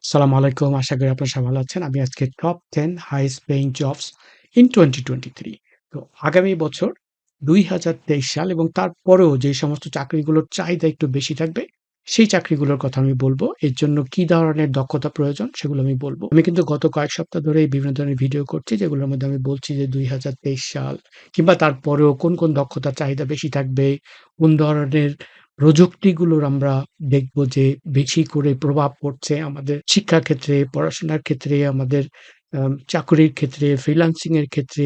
সালামু আলাইকুম। আশা করি আপনারা সবাই ভালো আছেন। আমি আজকে top 10 highest paying jobs in 2023। তো আগামী বছর ২০২৩ সাল এবং তারপরেও যে সমস্ত চাকরিগুলোর চাহিদা একটু বেশি থাকবে, সেই চাকরিগুলোর কথা আমি বলব। এর জন্য কি ধরনের দক্ষতা প্রয়োজন সেগুলো আমি বলব। আমি কিন্তু গত কয়েক সপ্তাহ ধরেই বিভিন্ন ধরনের ভিডিও করছি যেগুলোর মধ্যে আমি বলছি যে ২০২৩ সাল কিংবা তারপরেও কোন দক্ষতার চাহিদা বেশি থাকবে, কোন ধরনের প্রযুক্তিগুলোর আমরা দেখব যে বেশি করে প্রভাব পড়ছে আমাদের শিক্ষাক্ষেত্রে, পড়াশোনার ক্ষেত্রে, আমাদের চাকুরির ক্ষেত্রে, ফ্রিল্যান্সিং এর ক্ষেত্রে,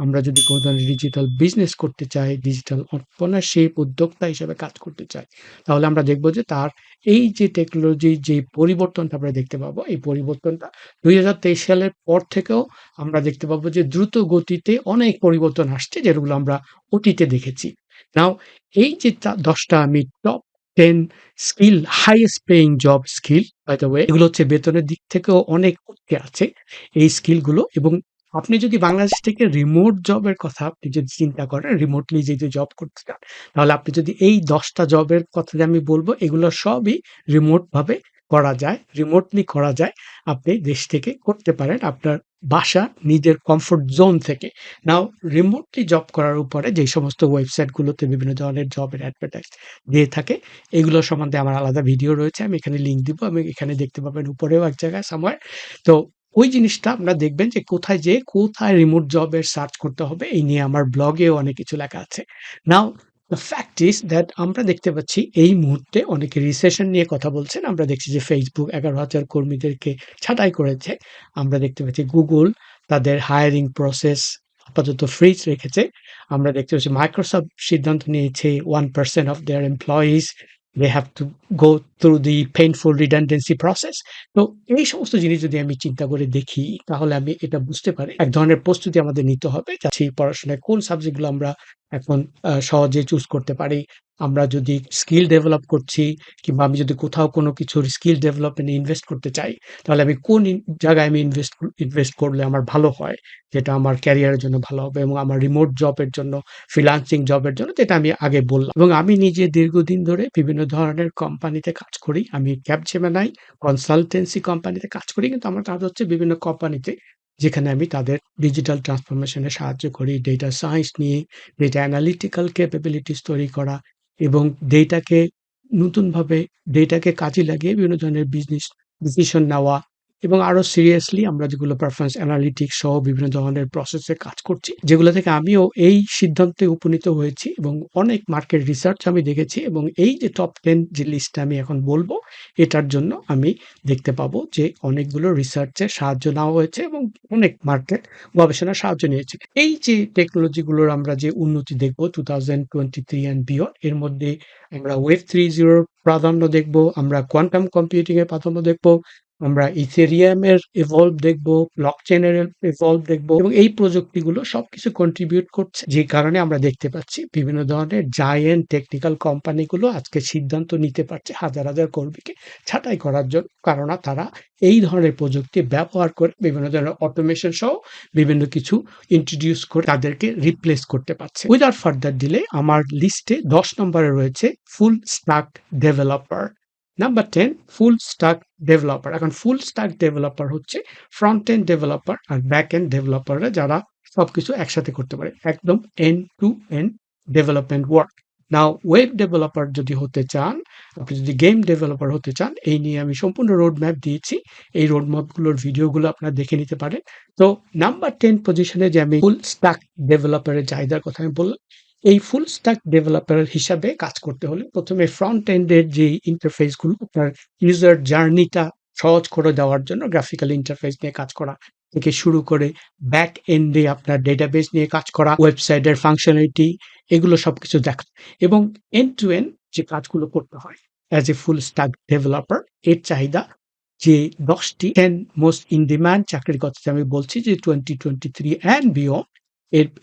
আমরা যদি কোন ধরনের ডিজিটাল বিজনেস করতে চাই, ডিজিটাল অন্ত্রপ্রেনারশিপ উদ্যোক্তা হিসেবে কাজ করতে চাই, তাহলে আমরা দেখব যে তার এই যে টেকনোলজির যে পরিবর্তনটা আমরা দেখতে পাবো, এই পরিবর্তনটা ২০২৩ সালের পর থেকেও আমরা দেখতে পাবো যে দ্রুত গতিতে অনেক পরিবর্তন আসছে, যেগুলো আমরা অতীতে দেখেছি। নাও এই যে ১০ টা আমি top 10 skill highest paying job skill by the way, এগুলো হচ্ছে বেতনের দিক থেকেও অনেক উঠে আছে এই স্কিলগুলো। এবং আপনি যদি বাংলাদেশ থেকে রিমোট জবের কথা আপনি যদি চিন্তা করেন, রিমোটলি যদি জব করতে চান, তাহলে আপনি যদি এই ১০ টা জবের কথা যে আমি বলব, এগুলো সবই রিমোট ভাবে করা যায়, রিমোটলি করা যায়। আপনি দেশ থেকে করতে পারেন আপনার বাসা নিজের কমফোর্ট জোন থেকে। নাও রিমোটলি জব করার উপরে যে সমস্ত ওয়েবসাইটগুলোতে বিভিন্ন ধরনের জবের অ্যাডভার্টাইজ দিয়ে থাকে, এগুলো সম্বন্ধে আমার আলাদা ভিডিও রয়েছে। আমি এখানে লিঙ্ক দিব। আমি এখানে দেখতে পাবেন উপরেও এক জায়গায় somewhere। তো ওই জিনিসটা আপনারা দেখবেন যে কোথায় যেয়ে কোথায় রিমোট জবের সার্চ করতে হবে, এই নিয়ে আমার ব্লগেও অনেক কিছু লেখা আছে। নাও দ্য ফ্যাক্ট ইস দ্যাট আমরা দেখতে পাচ্ছি এই মুহূর্তে অনেকে রিসেশন নিয়ে কথা বলছেন। আমরা দেখছি যে Facebook ১১,০০০ কর্মীদেরকে ছাঁটাই করেছে। আমরা দেখতে পাচ্ছি Google তাদের হায়ারিং প্রসেস আপাতত ফ্রিজ রেখেছে। আমরা দেখতে পাচ্ছি Microsoft সিদ্ধান্ত নিয়েছে 1% of their employees they have to go through the painful redundancy process। তো এই সমস্ত জিনিস যদি আমি চিন্তা করে দেখি, তাহলে আমি এটা বুঝতে পারি এক ধরনের প্রস্তুতি আমাদের নিতে হবে। যাচ্ছি পড়াশোনায় কোন সাবজেক্টগুলো আমরা এখন সহজে চুজ করতে পারি। আমরা যদি স্কিল ডেভেলপ করছি কিংবা আমি যদি কোথাও কোনো কিছুর স্কিল ডেভেলপমেন্ট এ ইনভেস্ট করতে চাই, তাহলে আমি কোন জায়গায় আমি ইনভেস্ট করলে আমার ভালো হয়, যেটা আমার ক্যারিয়ারের জন্য ভালো হবে এবং আমার রিমোট জবের জন্য, ফ্রিল্যান্সিং জবের জন্য, যেটা আমি আগে বললাম। এবং আমি নিজে দীর্ঘদিন ধরে বিভিন্ন ধরনের কোম্পানিতে কাজ করি। আমি ক্যাপজেমিনি কনসালটেন্সি কোম্পানিতে কাজ করি। কিন্তু আমার কাজ হচ্ছে বিভিন্ন কোম্পানিতে, যেখানে আমি তাদের ডিজিটাল ট্রান্সফরমেশন এ সাহায্য করি। ডেটা সায়েন্স নিয়ে ডেটা অ্যানালিটিক্যাল ক্যাপাবিলিটিস তৈরি করা এবং ডেটাকে নতুনভাবে ডেটাকে কাজে লাগিয়ে বিভিন্ন ধরনের বিজনেস ডিসিশন নেওয়া এবং আরো সিরিয়াসলি আমরা যেগুলো পারফরম্যান্স অ্যানালিটিক্স সহ বিভিন্ন ধরনের প্রসেসে কাজ করছি, যেগুলো থেকে আমিও এই সিদ্ধান্তে উপনীত হয়েছি এবং অনেক মার্কেট রিসার্চ আমি দেখেছি। এবং এই যে টপ 10 যে লিস্টটা আমি এখন বলবো, এটার জন্য আমি দেখতে পাবো যে অনেকগুলো রিসার্চের সাহায্য নেওয়া হয়েছে এবং অনেক মার্কেট গবেষণার সাহায্য নিয়েছে। এই যে টেকনোলজিগুলোর আমরা যে উন্নতি দেখব 2023 অ্যান্ড বিয়ন্ড, এর মধ্যে আমরা ওয়েব 3.0 প্রাধান্য দেখব, আমরা কোয়ান্টাম কম্পিউটিং এর প্রাধান্য দেখব, আমরা ইথেরিয়াম এর ইভলভ দেখব, ব্লকচেইন এর ইভলভ দেখব এবং এই প্রযুক্তিগুলো সবকিছু কন্ট্রিবিউট করছে, যে কারণে আমরা দেখতে পাচ্ছি বিভিন্ন ধরনের জায়ান্ট টেকনিক্যাল কোম্পানিগুলো আজকে সিদ্ধান্ত নিতে পারছে হাজার কর্মীকে ছাঁটাই করার জন্য। কারণ তারা এই ধরনের প্রযুক্তি ব্যবহার করে বিভিন্ন ধরনের অটোমেশন সহ বিভিন্ন কিছু ইন্ট্রোডিউস করে তাদেরকে রিপ্লেস করতে পারছে। উইদাউট ফার্দার ডিলে আমার লিস্টে ১০ নম্বরে রয়েছে full stack developer. Number 10 full stack developer. এখন ফুল স্ট্যাক ডেভেলপার হচ্ছে ফ্রন্ট এন্ড ডেভেলপার আর ব্যাক এন্ড ডেভেলপাররা যারা সবকিছু একসাথে করতে পারে, একদম end to end development work. Now web developer যদি হতে চান, আপনি যদি গেম ডেভেলপার হতে চান, এই নিয়ে আমি সম্পূর্ণ রোড ম্যাপ দিয়েছি। এই রোড ম্যাপগুলোর ভিডিওগুলো আপনারা দেখে নিতে পারেন। তো নাম্বার 10 পজিশনে যে আমি ফুল স্ট্যাক ডেভেলপারের চাহিদার কথা আমি বললাম, এই ফুল স্ট্যাক ডেভেলপার হিসাবে কাজ করতে হলে প্রথমে ফ্রন্ট এন্ডের যে ইন্টারফেসগুলো আপনার ইউজার জার্নিটা সহজ করে দেওয়ার জন্য গ্রাফিক্যাল ইন্টারফেস নিয়ে কাজ করা থেকে শুরু করে ব্যাক এন্ডে আপনার ডেটাবেস নিয়ে কাজ করা, ওয়েবসাইটের ফাংশনালিটি, এগুলো সবকিছু দেখা এবং এন্ড টু এন্ড যে কাজগুলো করতে হয় as a full stack developer, এর চাহিদা যে ১০টি 10 মোস্ট ইন ডিমান্ড চাকরির কথা আমি বলছি যে 2023 অ্যান্ড বিয়ন্ড,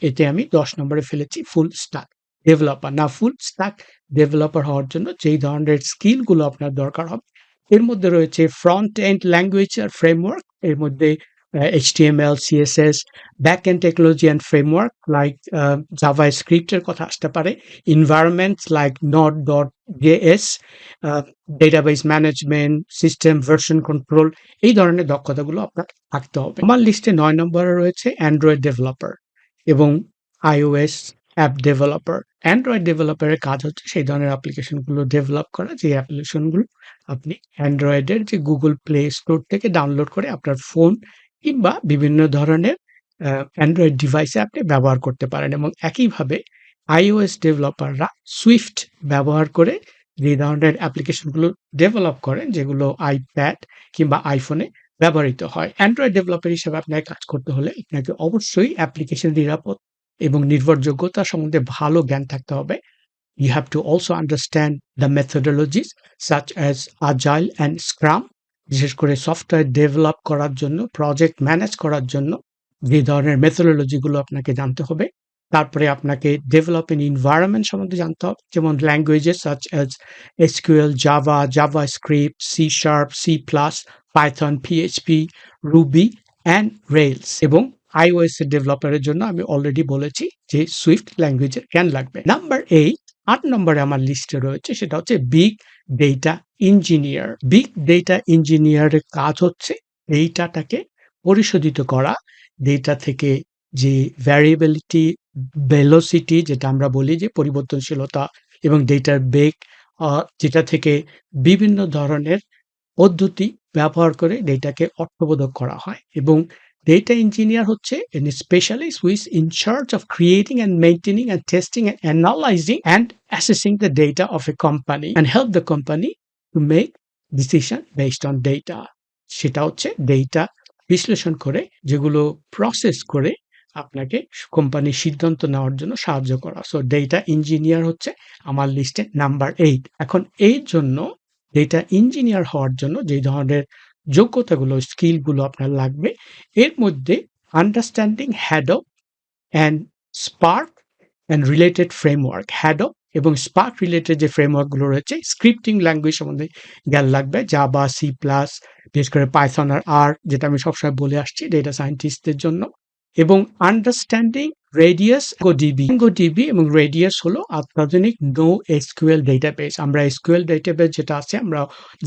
এতে আমি ১০ নম্বরে ফেলেছি ফুল স্ট্যাক ডেভেলপার। না, ফুল স্ট্যাক ডেভেলপার হওয়ার জন্য যেই ধরনের স্কিলগুলো আপনার দরকার হবে, এর মধ্যে রয়েছে ফ্রন্ট এন্ড ল্যাঙ্গুয়েজ আর ফ্রেমওয়ার্ক, এর মধ্যে HTML, CSS, backend technology and framework like JavaScript এর কথা আসতে পারে, environments like Node.js, database management, system version control, এই ধরনের দক্ষতাগুলো আপনার থাকতে হবে। আমার লিস্টে ৯ নম্বরে রয়েছে অ্যান্ড্রয়েড ডেভেলপার এবং iOS অ্যাপ ডেভেলপার। অ্যান্ড্রয়েড ডেভেলপারের কাজ হচ্ছে সেই ধরনের অ্যাপ্লিকেশনগুলো ডেভেলপ করা, যে অ্যাপ্লিকেশনগুলো আপনি অ্যান্ড্রয়েডের যে গুগল প্লে স্টোর থেকে ডাউনলোড করে আপনার ফোন কিংবা বিভিন্ন ধরনের অ্যান্ড্রয়েড ডিভাইসে আপনি ব্যবহার করতে পারেন, এবং একইভাবে iOS ডেভেলপাররা সুইফট ব্যবহার করে যে ধরনের অ্যাপ্লিকেশনগুলো ডেভেলপ করেন, যেগুলো আইপ্যাড কিংবা আইফোনে ব্যবহৃত হয়। অ্যান্ড্রয়েড ডেভেলপার হিসেবে আপনাকে কাজ করতে হলে আপনাকে অবশ্যই অ্যাপ্লিকেশন নিরাপদ এবং নির্ভরযোগ্যতা সম্বন্ধে ভালো জ্ঞান থাকতে হবে। You have to also understand the methodologies such as Agile and Scrum, বিশেষ করে সফটওয়্যার ডেভেলপ করার জন্য, প্রজেক্ট ম্যানেজ করার জন্য যে ধরনের মেথোডোলজিগুলো আপনাকে জানতে হবে। তারপরে আপনাকে ডেভেলপমেন্ট এনভায়রনমেন্ট সম্বন্ধে জানতে হবে, যেমন languages such as SQL, Java, JavaScript, C sharp, C plus, Python, PHP, Ruby and Rails. এবং iOS এর ডেভেলপারের জন্য আমি অলরেডি বলেছি যে সুইফট ল্যাঙ্গুয়েজের জ্ঞান লাগবে। নাম্বার 8 নম্বরে আমার লিস্টে রয়েছে, সেটা হচ্ছে big data engineer. Big data ইঞ্জিনিয়ারের কাজ হচ্ছে ডেটাটাকে পরিশোধিত করা, ডেটা থেকে যে ভ্যারিয়েবিলিটি, ভেলোসিটি যেটা আমরা বলি যে পরিবর্তনশীলতা, এবং ডেটার বেগ, যেটা থেকে বিভিন্ন ধরনের পদ্ধতি ব্যবহার করে ডেটাকে অর্থবোধক করা হয়। এবং data engineer হচ্ছে an specialist who is in charge of creating and maintaining and testing and analyzing and assessing the data of a company and help the company to make decision based on data. সেটা হচ্ছে data বিশ্লেষণ করে, যেগুলো process করে আপনাকে কোম্পানির সিদ্ধান্ত নেওয়ার জন্য সাহায্য করা। সো ডেটা ইঞ্জিনিয়ার হচ্ছে আমার লিস্টে নাম্বার 8। এখন এই জন্য ডেটা ইঞ্জিনিয়ার হওয়ার জন্য যে ধরনের যোগ্যতাগুলো, স্কিলগুলো আপনার লাগবে, এর মধ্যে understanding Hadoop and Spark and related framework, Hadoop এবং স্পার্ক রিলেটেড যে ফ্রেমওয়ার্কগুলো রয়েছে, স্ক্রিপ্টিং ল্যাঙ্গুয়েজ সম্বন্ধে জ্ঞান লাগবে, জাভা, সি প্লাস, বিশেষ করে পাইথন আর যেটা আমি সবসময় বলে আসছি ডেটা সায়েন্টিস্টদের জন্য, এবং আন্ডারস্ট্যান্ডিং রেডিয়াস ডিবি। ডিবি এবং রেডিয়াস হলো অত্যাধুনিক নো এসকিউএল ডেটাবেস। আমরা এসকিউএল ডেটাবেস যেটা আছে আমরা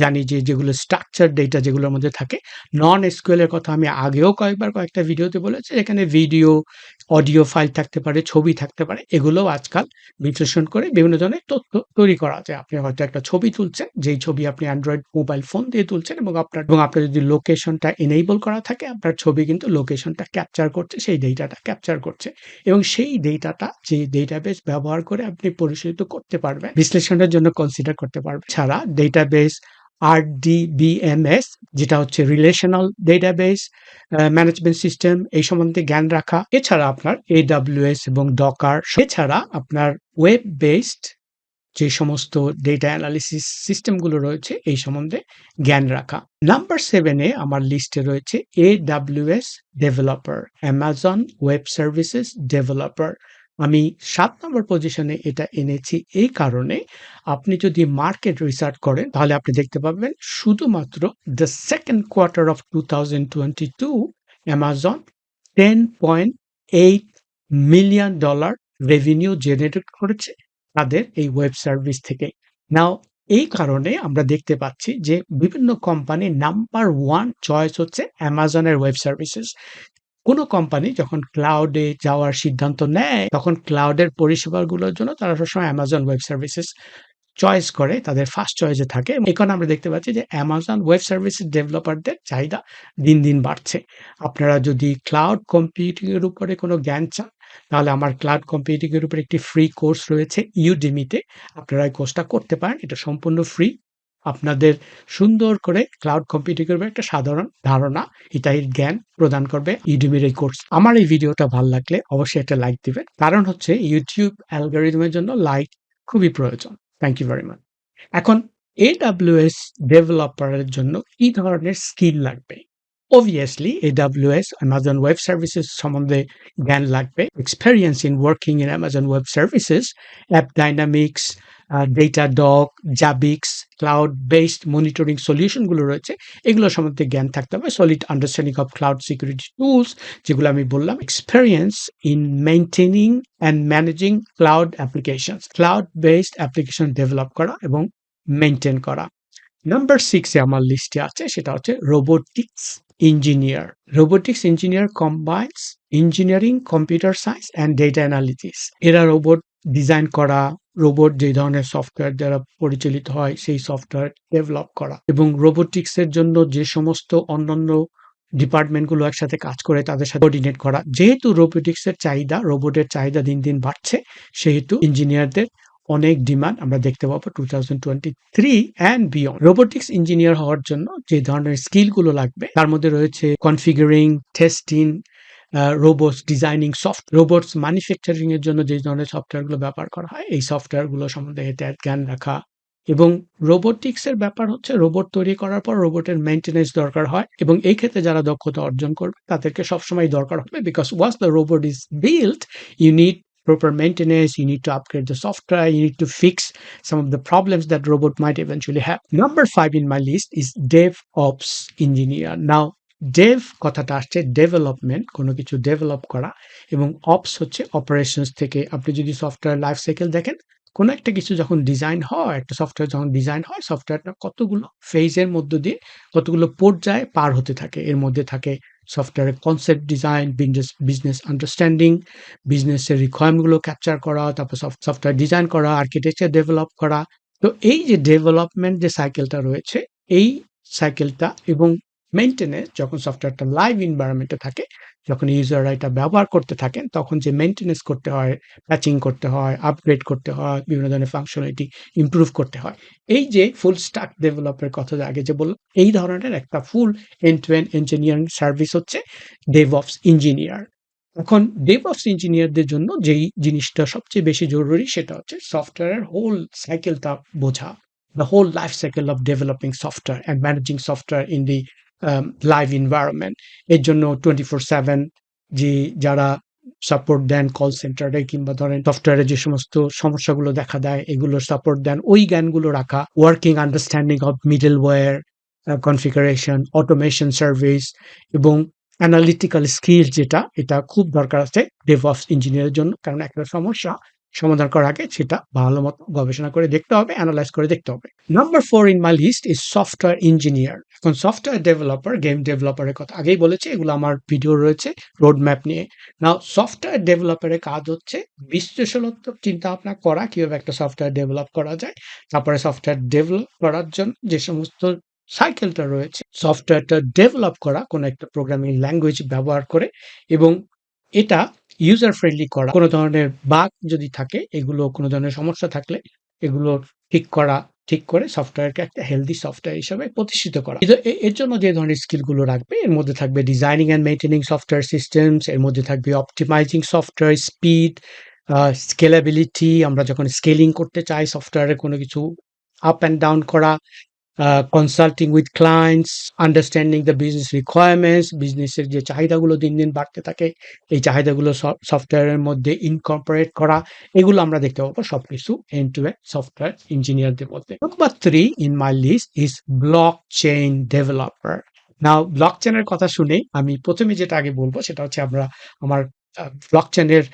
জানি যে যেগুলো স্ট্রাকচার ডেটা যেগুলোর মধ্যে থাকে। নন এসকিউএল এর কথা আমি আগেও কয়েকটা ভিডিওতে বলেছি, এখানে ভিডিও, অডিও ফাইল থাকতে পারে, ছবি থাকতে পারে, এগুলোও আজকাল বিশ্লেষণ করে বিভিন্ন ধরনের তথ্য তৈরি করা যায়। আপনি হয়তো একটা ছবি তুলছেন, যেই ছবি আপনি অ্যান্ড্রয়েড মোবাইল ফোন দিয়ে তুলছেন, এবং আপনার যদি লোকেশনটা এনেবল করা থাকে, আপনার ছবি কিন্তু লোকেশনটা ক্যাপচার করছে, সেই ডেটাটা ক্যাপচার করছে, এবং সেই ডেটাটা যে ডেটাবেস ব্যবহার করে আপনি পরিচালিত করতে পারবেন, বিশ্লেষণের জন্য কনসিডার করতে পারবেন। ছাড়া ডেটাবেস RDBMS, যেটা হচ্ছে রিলেশনাল ডেটাবেস ম্যানেজমেন্ট সিস্টেম, এই সম্বন্ধে জ্ঞান রাখা। এছাড়া আপনার AWS এবং ডকার, এছাড়া আপনার ওয়েব বেসড যে সমস্ত ডেটা অ্যানালিসিস সিস্টেমগুলো রয়েছে এই সম্বন্ধে জ্ঞান রাখা। নাম্বার 7-এ আমার লিস্টে রয়েছে AWS developer, Amazon web services developer. আমি 7 নম্বর পজিশনে এটা এনেছি এই কারণে, আপনি যদি মার্কেট রিসার্চ করেন তাহলে আপনি দেখতে পাবেন শুধুমাত্র the second quarter of 2022 Amazon $10.8 million revenue generate করেছে তাদের এই ওয়েব সার্ভিস থেকে। নাও এই কারণে আমরা দেখতে পাচ্ছি যে বিভিন্ন কোম্পানির নাম্বার 1 চয়েস হচ্ছে অ্যামাজনের ওয়েব সার্ভিসেস। কোনো কোম্পানি যখন ক্লাউডে যাওয়ার সিদ্ধান্ত নেয়, তখন ক্লাউডের পরিষেবাগুলোর জন্য তারা সবসময় অ্যামাজন ওয়েব সার্ভিসেস চয়েস করে, তাদের ফার্স্ট চয়েসে থাকে। এখন আমরা দেখতে পাচ্ছি যে অ্যামাজন ওয়েব সার্ভিসেস ডেভেলপারদের চাহিদা দিন দিন বাড়ছে। আপনারা যদি ক্লাউড কম্পিউটিং এর উপরে কোনো জ্ঞান চান, তাহলে আমার ক্লাউড কম্পিউটিং এর উপরে একটি ফ্রি কোর্স রয়েছে ইউডেমিতে, আপনারা এই কোর্সটা করতে পারেন। এটা সম্পূর্ণ ফ্রি, আপনাদের সুন্দর করে ক্লাউড কম্পিউটিং এর উপরে একটা সাধারণ ধারণা, এটাই জ্ঞান প্রদান করবে ইউডেমির এই কোর্স। আমার এই ভিডিওটা ভালো লাগলে অবশ্যই একটা লাইক দিবেন, কারণ হচ্ছে ইউটিউব অ্যালগরিদমের জন্য লাইক খুবই প্রয়োজন। Thank you very much. এখন AWS ডেভেলপারের জন্য কি ধরনের স্কিল লাগবে? Obviously, AWS, Amazon Web Services সম্বন্ধে জ্ঞান লাগবে, experience in working in Amazon Web Services, AppDynamics, Datadog, Zabbix, cloud based monitoring সলিউশনগুলো রয়েছে, এগুলো সম্বন্ধে জ্ঞান থাকতে হবে। Solid understanding of cloud security tools, যেগুলো আমি বললাম। Experience in maintaining and managing cloud applications, cloud based application develop করা এবং মেইনটেইন করা। নাম্বার 6 এ আমার লিস্টে আছে, সেটা হচ্ছে robotics engineer. Robotics engineer combines engineering, computer science and data analytics. এরা রোবট ডিজাইন করা, রোবট যে ধরনের সফটওয়্যার দ্বারা পরিচালিত হয় সেই সফটওয়্যার ডেভেলপ করা, এবং রোবোটিক্সের জন্য যে সমস্ত অন্যান্য ডিপার্টমেন্টগুলো একসাথে কাজ করে তাদের সাথে কোঅর্ডিনেট করা। যেহেতু রোবোটিক্সের চাহিদা, রোবটের চাহিদা দিন দিন বাড়ছে, সেহেতু ইঞ্জিনিয়ারদের অনেক ডিমান্ড আমরা দেখতে পাবো 2023 অ্যান্ড বিয়ন্ড। রোবোটিক্স ইঞ্জিনিয়ার হওয়ার জন্য যে ধরনের স্কিলগুলো লাগবে তার মধ্যে রয়েছে কনফিগারিং, testing, robots designing, robots manufacturing এর জন্য যে ধরনের সফটওয়্যারগুলো ব্যবহার করা হয় এই সফটওয়্যারগুলো সম্বন্ধে জ্ঞান রাখা। এবং রোবোটিক্সের ব্যাপার হচ্ছে রোবট তৈরি করার পর রোবটের মেইনটেনেন্স দরকার হয়, এবং এই ক্ষেত্রে যারা দক্ষতা অর্জন করবে তাদেরকে সবসময় দরকার হবে, because once the robot is built you need proper maintenance, you need to upgrade the software, you need to fix some of the problems that robot might eventually have. Number 5 in my list is DevOps engineer. Now, dev কথাটা আসছে development, কোনো কিছু develop করা, এবং ops হচ্ছে operations থেকে। আপনি যদি সফটওয়্যার লাইফ সাইকেল দেখেন, কোনো একটা কিছু যখন ডিজাইন হয়, একটা সফটওয়্যার যখন ডিজাইন হয়, সফটওয়্যারটা কতগুলো ফেজের মধ্য দিয়ে, কতগুলো পর্যায়ে পার হতে থাকে। এর মধ্যে থাকে সফটওয়্যারের কনসেপ্ট ডিজাইন, বিজনেস আন্ডারস্ট্যান্ডিং, বিজনেসের রিকোয়ারমেন্টগুলো ক্যাপচার করা, তারপর সফটওয়্যার ডিজাইন করা, আর্কিটেকচার ডেভেলপ করা। তো এই যে ডেভেলপমেন্ট যে সাইকেলটা রয়েছে, এই সাইকেলটা এবং মেইনটেনেন্স, যখন সফটওয়্যারটা লাইভ এনভায়রনমেন্টে থাকে, যখন ইউজাররা এটা ব্যবহার করতে থাকেন, তখন যে মেইনটেনেন্স করতে হয়, প্যাচিং করতে হয়, আপগ্রেড করতে হয়, বিভিন্ন ধরনের ফাংশনালিটি ইমপ্রুভ করতে হয়। এই যে ফুল স্ট্যাক ডেভেলপের কথা আগে যে বললাম, এই ধরনের একটা full end to end engineering service হচ্ছে ডেভঅপস ইঞ্জিনিয়ার। এখন ডেভঅপস ইঞ্জিনিয়ারদের জন্য যেই জিনিসটা সবচেয়ে বেশি জরুরি, সেটা হচ্ছে সফটওয়্যারের হোল সাইকেলটা বোঝা, the whole life cycle of developing software and managing software in the live environment. এর জন্য 24/7 যে যারা সাপোর্ট দেন কল সেন্টারে, কিংবা ধরেন সফটওয়্যারে যে সমস্ত সমস্যাগুলো দেখা দেয় এগুলোর সাপোর্ট দেন, ওই জ্ঞানগুলো রাখা, working understanding of middleware, configuration, automation service, এবং অ্যানালিটিক্যাল স্কিল, যেটা এটা খুব দরকার আছে ডেভঅপস ইঞ্জিনিয়ারের জন্য। কারণ একটা সমস্যা সমাধান করার আগে সেটা ভালো মতো গবেষণা করে দেখতে হবে, অ্যানালাইজ করে দেখতে হবে। Number 4 in my list is software engineer. এখন সফটওয়্যার ডেভেলপার, গেম ডেভেলপারের কথা আগেই বলেছি, এগুলো আমার ভিডিও রয়েছে রোড ম্যাপ নিয়ে। নাও সফটওয়্যার ডেভেলপারের কাজ হচ্ছে বিশ্লেষণাত্মক চিন্তা ভাবনা করা, কিভাবে একটা সফটওয়্যার ডেভেলপ করা যায়, তারপরে সফটওয়্যার ডেভেলপ করার জন্য যে সমস্ত সাইকেলটা রয়েছে, সফটওয়্যারটা ডেভেলপ করা কোনো একটা প্রোগ্রামিং ল্যাঙ্গুয়েজ ব্যবহার করে, এবং এটা ইউজার ফ্রেন্ডলি করা। কোনো ধরনের বাগ যদি থাকে, এগুলো কোনো ধরনের সমস্যা থাকলে এগুলো ঠিক করা, ঠিক করে সফটওয়্যারকে একটা হেলদি সফটওয়্যার হিসাবে প্রতিষ্ঠিত করা। এর জন্য যে ধরনের স্কিলগুলো রাখবে, এর মধ্যে থাকবে designing and maintaining software systems, এর মধ্যে থাকবে অপটিমাইজিং সফটওয়্যার, স্পিড, স্কেলেবিলিটি, আমরা যখন স্কেলিং করতে চাই সফটওয়্যারে কোনো কিছু আপ অ্যান্ড ডাউন করা, consulting with clients, understanding the business requirements, বিজনেসের যে চাহিদাগুলো দিন দিন বাড়তে থাকে, এই চাহিদাগুলো সফটওয়্যারের মধ্যে ইনকর্পোরেট করা, এগুলো আমরা দেখতে পাবো সবকিছু এন্ড টু এন্ড সফটওয়্যার ইঞ্জিনিয়ারদের মধ্যে। Number 3 in my list is blockchain developer. Now ব্লক চেইনের কথা শুনে আমি প্রথমে যেটা আগে বলবো সেটা হচ্ছে আমার ব্লক চেইনের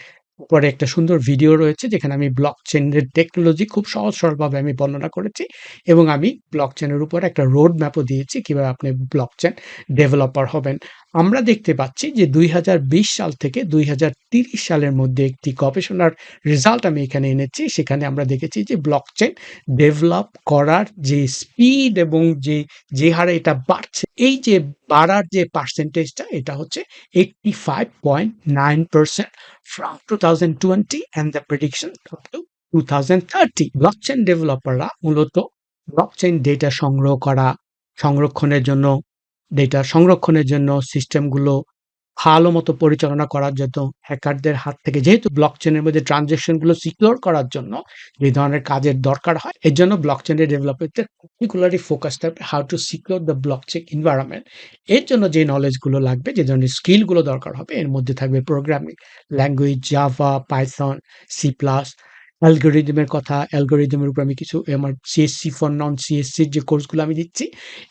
উপরে একটা সুন্দর ভিডিও রয়েছে, যেখানে আমি ব্লক চেইনের টেকনোলজি খুব সহজ সরলভাবে আমি বর্ণনা করেছি, এবং আমি ব্লক চেইনের উপর একটা রোড ম্যাপও দিয়েছি কিভাবে আপনি ব্লক চেইন ডেভেলপার হবেন। আমরা দেখতে পাচ্ছি যে 2020 সাল থেকে 2030 সালের মধ্যে একটি গবেষণার রেজাল্ট আমি এখানে এনেছি। সেখানে আমরা দেখেছি যে ব্লক চেইন ডেভেলপ করার যে স্পিড এবং যে হারে এটা বাড়ছে, এই যে বাড়ার যে পার্সেন্টেজটা, এটা হচ্ছে 85.9% from 2020 and the prediction up to 2030. Blockchain ডেভেলপাররা মূলত ব্লকচেইন ডেটা সংরক্ষণের জন্য সিস্টেমগুলো ভালো মতো পরিচালনা করার জন্য, হ্যাকারদের হাত থেকে, যেহেতু ব্লকচেইনের মধ্যে ট্রানজ্যাকশনগুলো সিকিউর করার জন্য যে ধরনের কাজের দরকার হয়, এর জন্য ব্লকচেইনের ডেভেলপমেন্টে পার্টিকুলারলি ফোকাস থাকবে how to secure the blockchain environment. এর জন্য যে নলেজগুলো লাগবে, যে ধরনের স্কিলগুলো দরকার হবে, এর মধ্যে থাকবে programming language, Java, Python, C plus, অ্যালগরিদমের কথা, অ্যালগরিদমের উপর আমি কিছু আমার সিএসসি ফর নন সিএসসির যে কোর্সগুলো আমি দিচ্ছি,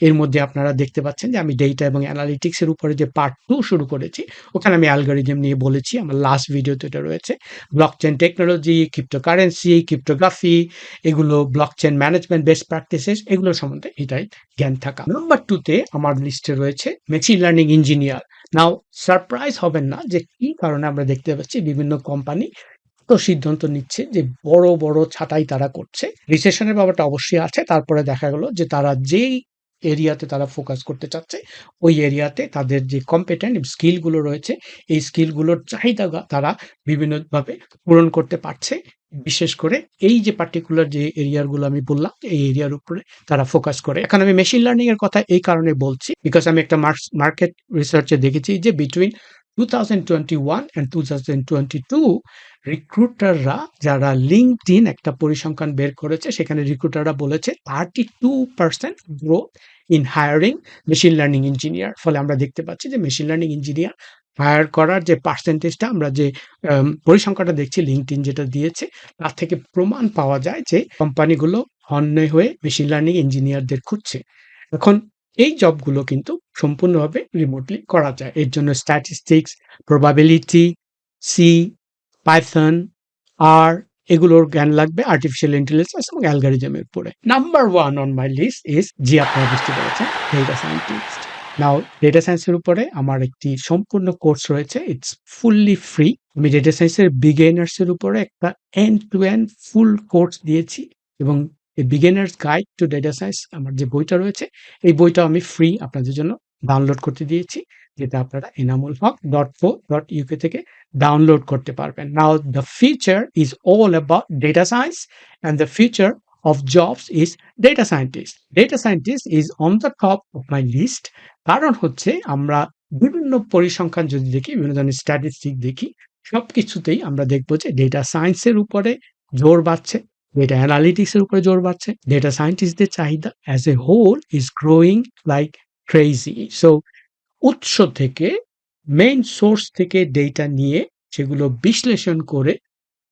এর মধ্যে আপনারা দেখতে পাচ্ছেন যে আমি ডেটা এবং অ্যানালিটিক্স এর উপরে যে পার্ট 2 শুরু করেছি, ওখানে আমি অ্যালগরিদম নিয়ে বলেছি। আমার লাস্ট ভিডিওতে এটা রয়েছে। ব্লকচেইন টেকনোলজি, ক্রিপ্টোকারেন্সি, ক্রিপ্টোগ্রাফি, এগুলো ব্লকচেইন ম্যানেজমেন্ট বেস্ট প্র্যাকটিসেস, এগুলোর সম্বন্ধে এটাই জ্ঞান থাকা। নাম্বার 2 তে আমার লিস্টে রয়েছে মেশিন লার্নিং ইঞ্জিনিয়ার। নাও সারপ্রাইজ হবেন না যে কি কারণে আমরা দেখতে পাচ্ছি বিভিন্ন কোম্পানি তো সিদ্ধান্ত নিচ্ছে যে বড়, বড় ছাঁটাই তারা করছে। রিসেশনের ব্যাপারটা অবশ্যই আছে। তারপরে দেখা গেল যে তারা যেই এরিয়াতে তারা ফোকাস করতে চাচ্ছে, ওই এরিয়াতে তাদের যে কম্পিটেন্ট স্কিল গুলো রয়েছে, এই স্কিল গুলোর চাহিদা তারা বিভিন্নভাবে পূরণ করতে পারছে। বিশেষ করে এই যে পার্টিকুলার যে এরিয়া গুলো আমি বললাম, এই এরিয়ার উপরে তারা ফোকাস করে। এখন আমি মেশিন লার্নিং এর কথা এই কারণে বলছি, বিকজ আমি একটা মার্কেট রিসার্চে দেখেছি যে বিটুইন 2021 and 2022 রিক্রুটাররা যারা লিঙ্কডইন একটা পরিসংখ্যান বের করেছে, সেখানে রিক্রুটাররা বলেছে 32% growth in hiring machine learning engineer. ফলে আমরা দেখতে পাচ্ছি যে মেশিন লার্নিং ইঞ্জিনিয়ার হায়ার করার যে পার্সেন্টেজটা আমরা যে পরিসংখ্যানটা দেখছি লিঙ্কডইন যেটা দিয়েছে, তার থেকে প্রমাণ পাওয়া যায় যে কোম্পানিগুলো হন্যে হয়ে মেশিন লার্নিং ইঞ্জিনিয়ারদের খুঁজছে। এখন এই জবগুলো কিন্তু সম্পূর্ণভাবে রিমোটলি করা যায়। এর জন্য স্ট্যাটিস্টিক্স, প্রবাবিলিটি, সি, পাইথন, আর এগুলোর জ্ঞান লাগবে আর্টিফিশিয়াল ইন্টেলিজেন্স এবং অ্যালগরিদমের উপরে। Number 1 on my list is, জি আপনারা বুঝতে পেরেছেন, ডেটা সায়েন্টিস্ট। নাও ডেটা সায়েন্সের উপরে আমার একটি সম্পূর্ণ কোর্স রয়েছে। It's fully free. আমি ডেটা সায়েন্সের বিগিনার্স এর উপরে একটা end to end full course দিয়েছি, এবং এই beginners guide to data science আমার যে বইটা রয়েছে, এই বইটা আমি ফ্রি আপনাদের জন্য ডাউনলোড করতে দিয়েছি, যেটা আপনারা enamulhaq.co.uk থেকে ডাউনলোড করতে পারবেন। Now the future is all about data science and the future of jobs is data scientist. Data scientist is on the top of my list. কারণ হচ্ছে আমরা বিভিন্ন পরিসংখ্যান যদি দেখি, বিভিন্ন ধরনের স্ট্যাটিস্টিক দেখি, সবকিছুতেই আমরা দেখবো যে ডেটা সায়েন্সের উপরে জোর বাড়ছে, ডেটা অ্যানালিটিক্স এর উপরে জোর বাড়ছে। ডেটা সায়েন্টিস্টদের চাহিদা as a whole is growing like crazy. So উৎস থেকে, মেইন সোর্স থেকে ডেটা নিয়ে সেগুলো বিশ্লেষণ করে,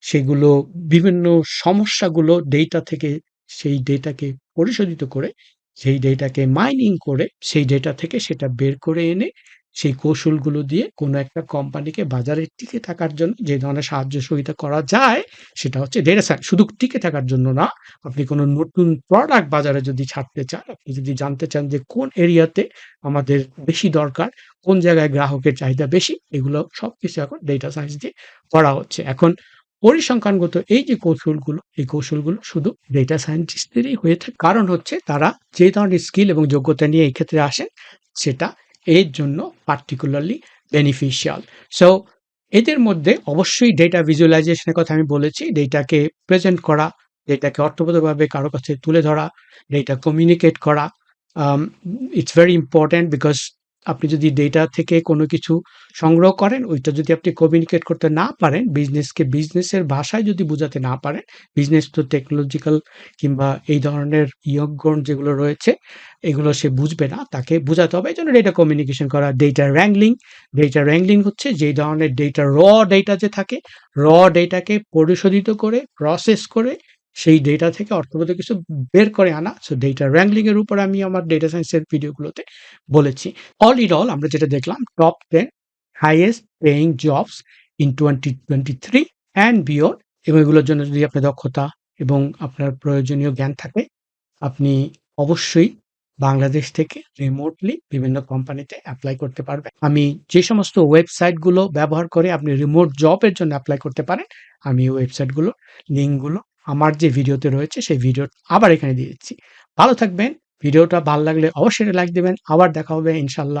সেগুলো বিভিন্ন সমস্যাগুলো ডেটা থেকে, সেই ডেটাকে পরিশোধিত করে, সেই ডেটাকে মাইনিং করে, সেই ডেটা থেকে সেটা বের করে এনে সেই কৌশলগুলো দিয়ে কোনো একটা কোম্পানিকে বাজারে টিকে থাকার জন্য যে ধরনের সাহায্য সহযোগিতা করা যায়, সেটা হচ্ছে ডেটা সায়েন্স। শুধু টিকে থাকার জন্য না, আপনি কোনো নতুন প্রোডাক্ট বাজারে যদি ছাড়তে চান, আপনি যদি জানতে চান যে কোন এরিয়াতে আমাদের বেশি দরকার, কোন জায়গায় গ্রাহকের চাহিদা বেশি, এগুলো সবকিছু এখন ডেটা সায়েন্স দিয়ে করা হচ্ছে। এখন পরিসংখ্যানগত এই যে কৌশলগুলো, এই কৌশলগুলো শুধু ডেটা সায়েন্টিস্টদেরই হয়ে থাকে। কারণ হচ্ছে তারা যে ধরনের স্কিল এবং যোগ্যতা নিয়ে এই ক্ষেত্রে আসেন, সেটা এর জন্য পার্টিকুলারলি বেনিফিশিয়াল। সো এদের মধ্যে অবশ্যই ডেটা ভিজুয়ালাইজেশনের কথা আমি বলেছি, ডেটাকে প্রেজেন্ট করা, ডেটাকে অর্থবহভাবে কারো কাছে তুলে ধরা, ডেটা কমিউনিকেট করা। ইটস ভেরি ইম্পর্ট্যান্ট, বিকজ আপনি যদি ডেটা থেকে কোনো কিছু সংগ্রহ করেন, ওইটা যদি আপনি কমিউনিকেট করতে না পারেন, বিজনেসকে বিজনেসের ভাষায় যদি বুঝাতে না পারেন, বিজনেস তো টেকনোলজিক্যাল কিংবা এই ধরনের ইয়গণ যেগুলো রয়েছে, এগুলো সে বুঝবে না, তাকে বুঝাতে হবে। এই জন্য ডেটা কমিউনিকেশন করা। ডেটা র্যাংলিং, ডেটা র্যাংলিং হচ্ছে যেই ধরনের ডেটা, ডেটা যে থাকে, ডেটাকে পরিশোধিত করে, প্রসেস করে, সেই ডেটা থেকে অর্থবোধ কিছু বের করে আনা। সো ডেটা র্যাংলিং এর উপর আমি আমার ডেটা সায়েন্সের ভিডিওগুলোতে বলেছি। অল ইন অল আমরা যেটা দেখলাম, top 10 highest paying jobs in 2023 and beyond, এবং এগুলোর জন্য যদি আপনার দক্ষতা এবং আপনার প্রয়োজনীয় জ্ঞান থাকে, আপনি অবশ্যই বাংলাদেশ থেকে রিমোটলি বিভিন্ন কোম্পানিতে অ্যাপ্লাই করতে পারবেন। আমি যে সমস্ত ওয়েবসাইটগুলো ব্যবহার করে আপনি রিমোট জবের জন্য অ্যাপ্লাই করতে পারেন, আমি ওই ওয়েবসাইটগুলো লিঙ্কগুলো আমার যে ভিডিওতে রয়েছে সেই ভিডিও আবার এখানে দিয়ে দিচ্ছি। ভালো থাকবেন। ভিডিওটা ভালো লাগলে অবশ্যই লাইক দেবেন। আবার দেখা হবে ইনশাআল্লাহ।